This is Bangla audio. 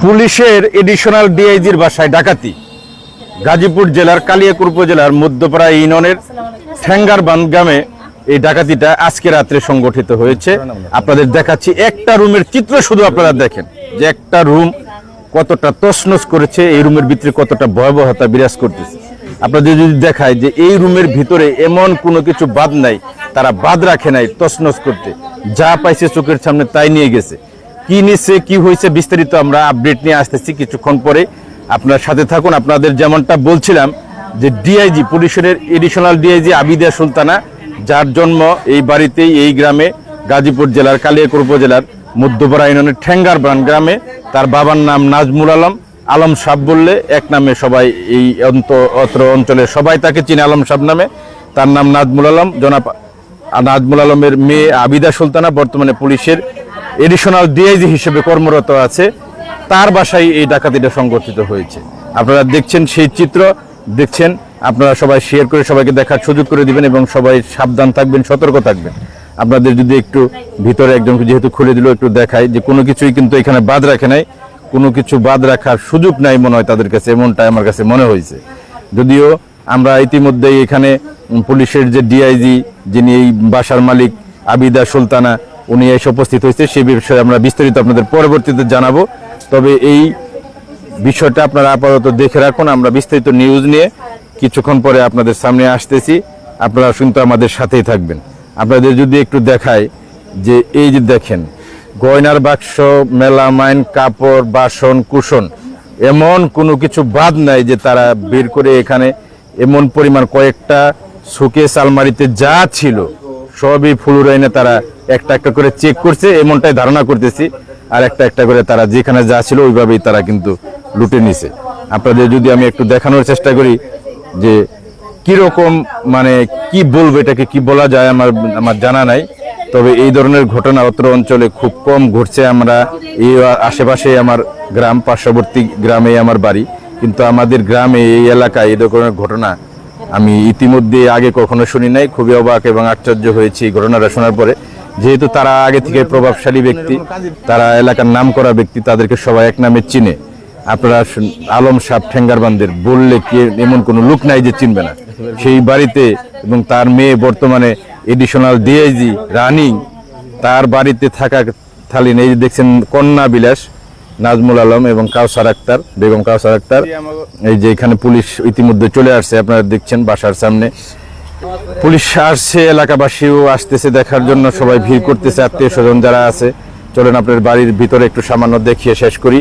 পুলিশের এডিশনাল ডিআইজির বাসায় ডাকাতি। গাজীপুর জেলার কালিয়াকৈর উপজেলার মধ্যপাড়া ইউনিয়নের ঠ্যাঙ্গারবান গ্রামে এই ডাকাতিটা আজকে রাত্রে সংগঠিত হয়েছে। আপনাদের দেখাচ্ছি একটা রুমের চিত্র, শুধু আপনারা দেখেন যে একটা রুম কতটা তছনছ করেছে, এই রুমের ভিতরে কতটা ভয়াবহতা বিরাজ করতেছে। আপনাদের যদি দেখায় যে এই রুমের ভিতরে এমন কোনো কিছু বাদ নাই, তারা বাদ রাখে নাই তছনছ করতে, যা পাইছে চোখের সামনে তাই নিয়ে গেছে। কি নিচ্ছে, কি হয়েছে, বিস্তারিত আমরা আপডেট নিয়ে আসতেছি কিছুক্ষণ পরে। আপনার সাথে থাকুন। আপনাদের যেমনটা বলছিলাম যে ডিআইজি, পুলিশের এডিশনাল ডিআইজি আবিদা সুলতানা, যার জন্ম এই বাড়িতেই, এই গ্রামে, গাজীপুর জেলার কালিয়াকৈর উপজেলার মধ্যপাড়া ইউনিয়নের ঠ্যাঙ্গারবান গ্রামে। তার বাবার নাম নাজমুল আলম, আলম সাহেব বললে এক নামে সবাই এই অত্র অঞ্চলের সবাই তাকে চিনে আলম সাহেব নামে। তার নাম নাজমুল আলম। জনাব নাজমুল আলমের মেয়ে আবিদা সুলতানা বর্তমানে পুলিশের এডিশনাল ডিআইজি হিসেবে কর্মরত আছে। তার বাসায় এই ডাকাতিটা সংঘটিত হয়েছে। আপনারা দেখছেন, সেই চিত্র দেখছেন। আপনারা সবাই শেয়ার করে সবাইকে দেখার সুযোগ করে দিবেন এবং সবাই সাবধান থাকবেন, সতর্ক থাকবেন। আপনাদের যদি একটু ভিতরে একজনকে যেহেতু খুলে দিল, একটু দেখায় যে কোনো কিছুই কিন্তু এখানে বাদ রাখে নাই, কোনো কিছু বাদ রাখার সুযোগ নাই মনে হয় তাদের কাছে, এমনটাই আমার কাছে মনে হয়েছে। যদিও আমরা ইতিমধ্যেই এখানে পুলিশের যে ডিআইজি, যিনি এই বাসার মালিক আবিদা সুলতানা, উনি এসে উপস্থিত হয়েছে। সেই বিষয়ে আমরা বিস্তারিত আপনাদের পরবর্তীতে জানাবো। তবে এই বিষয়টা আপনারা আপাতত দেখে রাখুন। আমরা বিস্তারিত নিউজ নিয়ে কিছুক্ষণ পরে আপনাদের সামনে আসতেছি। আপনারা কিন্তু আমাদের সাথেই থাকবেন। আপনাদের যদি একটু দেখায় যে এই যে দেখেন, গয়নার বাক্স, মেলামাইন, কাপড়, বাসন, কুসন, এমন কোনো কিছু বাদ নাই যে তারা বের করে এখানে এমন পরিমাণ কয়েকটা শোকেস আলমারিতে যা ছিল সবই ফুলুরাইনে তারা একটা একটা করে চেক করছে, এমনটাই ধারণা করতেছি। আর একটা একটা করে তারা যেখানে যা ছিল ওইভাবেই তারা কিন্তু লুটে নিছে। আপনাদের যদি আমি একটু দেখানোর চেষ্টা করি যে কিরকম, মানে কি বলবো, এটাকে কি বলা যায় আমার জানা নাই। তবে এই ধরনের ঘটনা অত্র অঞ্চলে খুব কম ঘটছে। আমরা এই আশেপাশে আমার গ্রাম, পার্শ্ববর্তী গ্রামে আমার বাড়ি, কিন্তু আমাদের গ্রামে এই এলাকায় এই ধরনের ঘটনা আমি ইতিমধ্যে আগে কখনো শুনি নাই। খুবই অবাক এবং আশ্চর্য হয়েছি এই ঘটনাটা শোনার পরে। যেহেতু তারা আগে থেকে প্রভাবশালী ব্যক্তি, তারা এলাকার নাম করা ব্যক্তি, তাদেরকে সবাই এক নামে চিনে। আপনারা আলম সাহেব ঠ্যাঙ্গারবানদের বললে কি এমন কোনো লোক নাই যে চিনবে না। সেই বাড়িতে এবং তার মেয়ে বর্তমানে এডিশনাল ডিআইজি রানিং, তার বাড়িতে থাকা থালিন এই যে দেখছেন কন্যা বিলাস নাজমুল আলম এবং কাউসার আক্তার, বেগম কাউসার আক্তার। এই যে এখানে পুলিশ ইতিমধ্যে চলে আসছে, আপনারা দেখছেন বাসার সামনে পুলিশ আসছে, এলাকাবাসীও আসতেছে দেখার জন্য, সবাই ভিড় করতেছে, আত্মীয় স্বজন যারা আছে। চলেন আপনার বাড়ির ভিতরে একটু সামান্য দেখিয়ে শেষ করি।